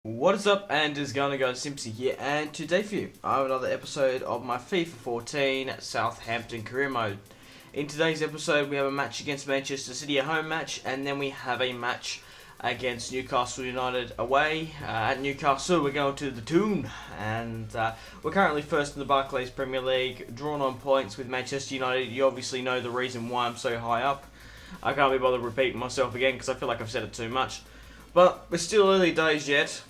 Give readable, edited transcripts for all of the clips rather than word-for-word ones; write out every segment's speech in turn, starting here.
What is up, and it's gonna go Simpzy here, and today for you I have another episode of my FIFA 14 Southampton Career Mode. In today's episode we have a match against Manchester City, a home match, and then we have a match against Newcastle United away. At Newcastle we're going to the Toon, and we're currently first in the Barclays Premier League, drawn on points with Manchester United. You obviously know the reason why I'm so high up. I can't be bothered repeating myself again because I feel like I've said it too much. But we're still early days yet.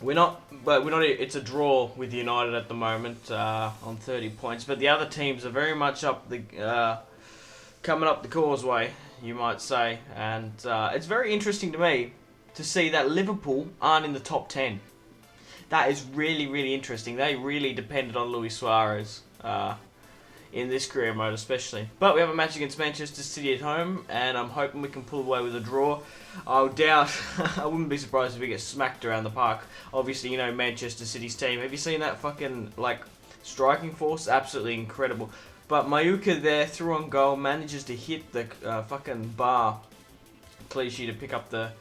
We're not. It's a draw with United at the moment on 30 points, but the other teams are very much up the coming up the causeway, you might say, and it's very interesting to me to see that Liverpool aren't in the top 10. That is really, really interesting. They really depended on Luis Suarez in this career mode especially. But we have a match against Manchester City at home, and I'm hoping we can pull away with a draw. I wouldn't be surprised if we get smacked around the park. Obviously, you know, Manchester City's team. Have you seen that fucking, striking force? Absolutely incredible. But Mayuka there, through on goal, manages to hit the fucking bar cliche to pick up the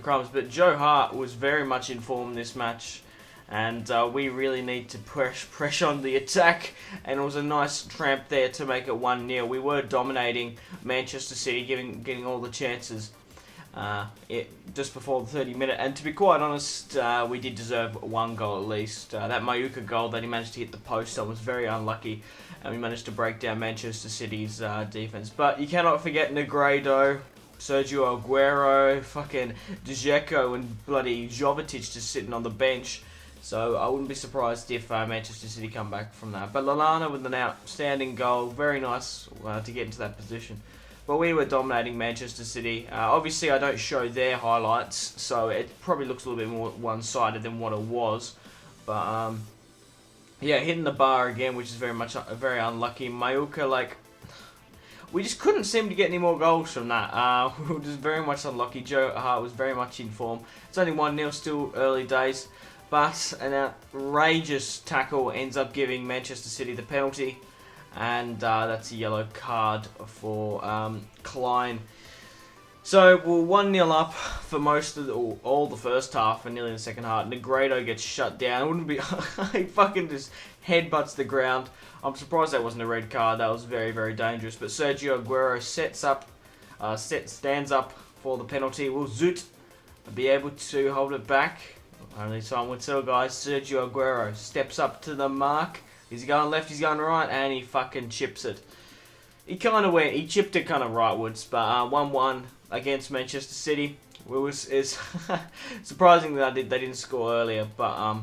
crumbs. But Joe Hart was very much in form this match. And we really need to press on the attack, and it was a nice tramp there to make it 1-0. We were dominating Manchester City, getting all the chances just before the 30-minute, and to be quite honest, we did deserve one goal at least. That Mayuka goal that he managed to hit the post, that was very unlucky, and we managed to break down Manchester City's defence. But you cannot forget Negredo, Sergio Aguero, fucking Dzeko, and bloody Jovetic just sitting on the bench. So I wouldn't be surprised if Manchester City come back from that. But Lallana with an outstanding goal. Very nice to get into that position. But we were dominating Manchester City. Obviously, I don't show their highlights, so it probably looks a little bit more one-sided than what it was. But, yeah, hitting the bar again, which is very unlucky. Mayuka, we just couldn't seem to get any more goals from that. We were just very much unlucky. Joe Hart was very much in form. It's only 1-0, still early days. But an outrageous tackle ends up giving Manchester City the penalty. And that's a yellow card for Klein. So we're 1-0 up for most of all the first half and nearly the second half. Negredo gets shut down. It wouldn't be he fucking just headbutts the ground. I'm surprised that wasn't a red card. That was very, very dangerous. But Sergio Aguero stands up for the penalty. Will Zoot be able to hold it back? Only time will tell, guys. Sergio Aguero steps up to the mark. He's going left, he's going right, and he fucking chips it. He chipped it kind of rightwards, but 1-1 against Manchester City. It's surprising that they didn't score earlier, but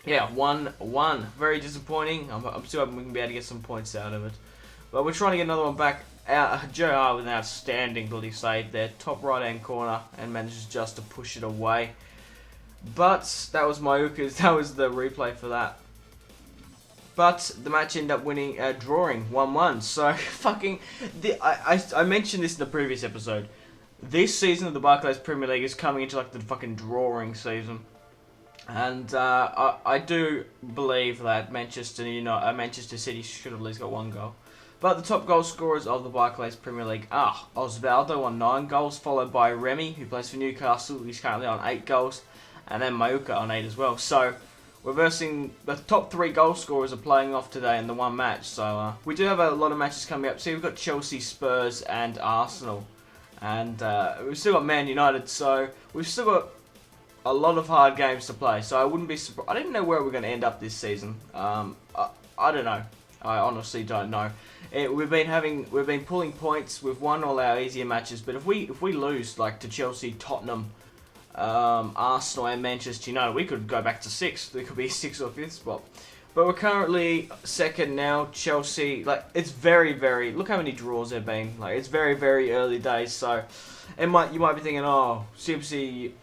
yeah, 1-1. Very disappointing. I'm still hoping we can be able to get some points out of it. But we're trying to get another one back. Joe Hart with an outstanding bloody save there. Top right-hand corner, and manages just to push it away. But that was Mayuka's. That was the replay for that. But the match ended up drawing 1-1. So fucking, I mentioned this in the previous episode. This season of the Barclays Premier League is coming into the fucking drawing season, and I do believe that Manchester City should have at least got one goal. But the top goal scorers of the Barclays Premier League are Osvaldo on 9 goals, followed by Remy, who plays for Newcastle. He's currently on 8 goals. And then Mayuka on 8 as well. So we're versing the top 3 goal scorers are playing off today in the one match. So we do have a lot of matches coming up. See, we've got Chelsea, Spurs, and Arsenal, and we've still got Man United. So we've still got a lot of hard games to play. So I wouldn't be surprised. I don't know where we're going to end up this season. I don't know. I honestly don't know. We've been pulling points. We've won all our easier matches, but if we lose to Chelsea, Tottenham, Arsenal and Manchester United, we could go back to 6th. There could be a 6th or 5th spot. But we're currently 2nd now. Chelsea, it's very, very, look how many draws there have been. It's very, very early days. So you might be thinking, oh, Simpzy,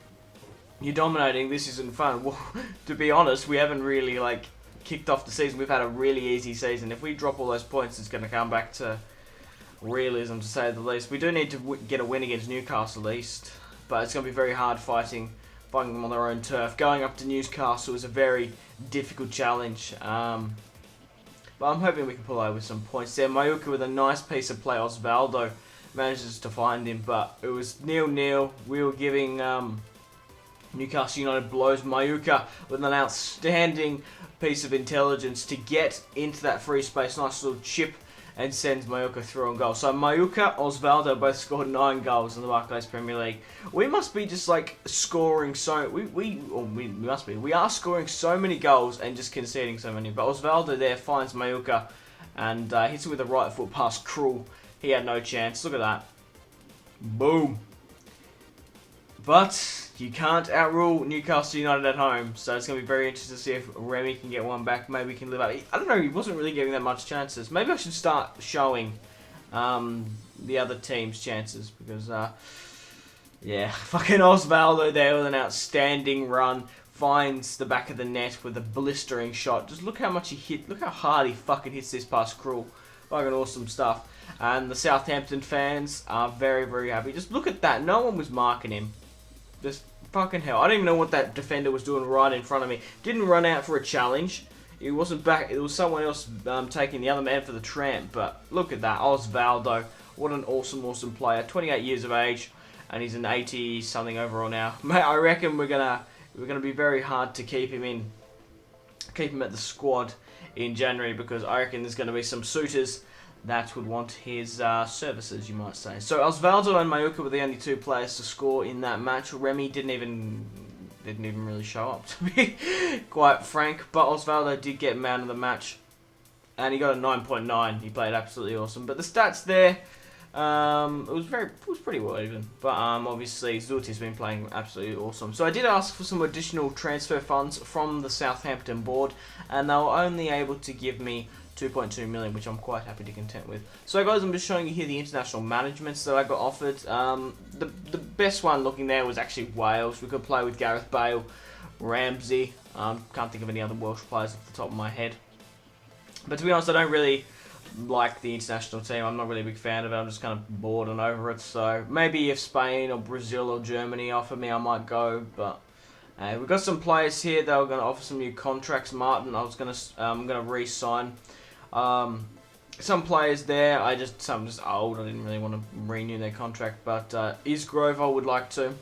you're dominating. This isn't fun. Well, to be honest, we haven't really kicked off the season. We've had a really easy season. If we drop all those points, it's going to come back to realism, to say the least. We do need to get a win against Newcastle at least. But it's going to be very hard fighting them on their own turf. Going up to Newcastle is a very difficult challenge. But I'm hoping we can pull out with some points there. Mayuka with a nice piece of play. Osvaldo manages to find him, but it was 0-0. We were giving Newcastle United blows Mayuka with an outstanding piece of intelligence to get into that free space. Nice little chip and sends Mayuka through on goal. So Mayuka, Osvaldo both scored 9 goals in the Barclays Premier League. We must be just like scoring so... We are scoring so many goals and just conceding so many. But Osvaldo there finds Mayuka and hits him with a right foot pass. Cruel. He had no chance. Look at that. Boom. But you can't outrule Newcastle United at home, so it's going to be very interesting to see if Remy can get one back. Maybe he can live up. I don't know, he wasn't really getting that much chances. Maybe I should start showing the other team's chances, because, yeah, fucking Osvaldo there with an outstanding run. Finds the back of the net with a blistering shot. Just look how much he hit. Look how hard he fucking hits this past Cruel. Fucking awesome stuff. And the Southampton fans are very, very happy. Just look at that. No one was marking him. Just fucking hell. I don't even know what that defender was doing right in front of me. Didn't run out for a challenge. It wasn't back. It was someone else taking the other man for the tramp. But look at that. Osvaldo. What an awesome, awesome player. 28 years of age. And he's an 80-something overall now. Mate, I reckon we're gonna be very hard to keep him in. Keep him at the squad in January. Because I reckon there's going to be some suitors that would want his services, you might say. So Osvaldo and Mayuka were the only 2 players to score in that match. Remy didn't even really show up, to be quite frank. But Osvaldo did get man of the match, and he got a 9.9. He played absolutely awesome. But the stats there, it was pretty well even. But obviously Zuti's been playing absolutely awesome. So I did ask for some additional transfer funds from the Southampton board, and they were only able to give me 2.2 million, which I'm quite happy to content with. So guys, I'm just showing you here the international managements that I got offered. The best one looking there was actually Wales. We could play with Gareth Bale, Ramsey. Can't think of any other Welsh players off the top of my head. But to be honest, I don't really like the international team. I'm not really a big fan of it. I'm just kind of bored and over it. So maybe if Spain or Brazil or Germany offer me, I might go. But we've got some players here that are going to offer some new contracts. Martin, I'm gonna re-sign. Some players there, some just old. I didn't really want to renew their contract, but Isgrove I would like to.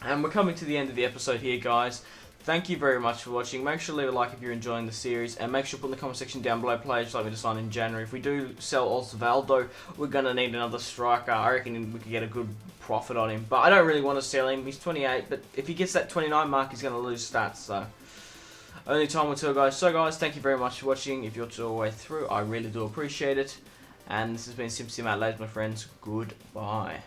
And we're coming to the end of the episode here, guys. Thank you very much for watching. Make sure to leave a like if you're enjoying the series, and make sure to put in the comment section down below players like we just signed in January. If we do sell Osvaldo, we're gonna need another striker. I reckon we could get a good profit on him, but I don't really want to sell him. He's 28, but if he gets that 29 mark, he's gonna lose stats. So only time will tell, guys. So guys, thank you very much for watching. If you're all the way through, I really do appreciate it. And this has been Simpzy, ladies, my friends. Goodbye.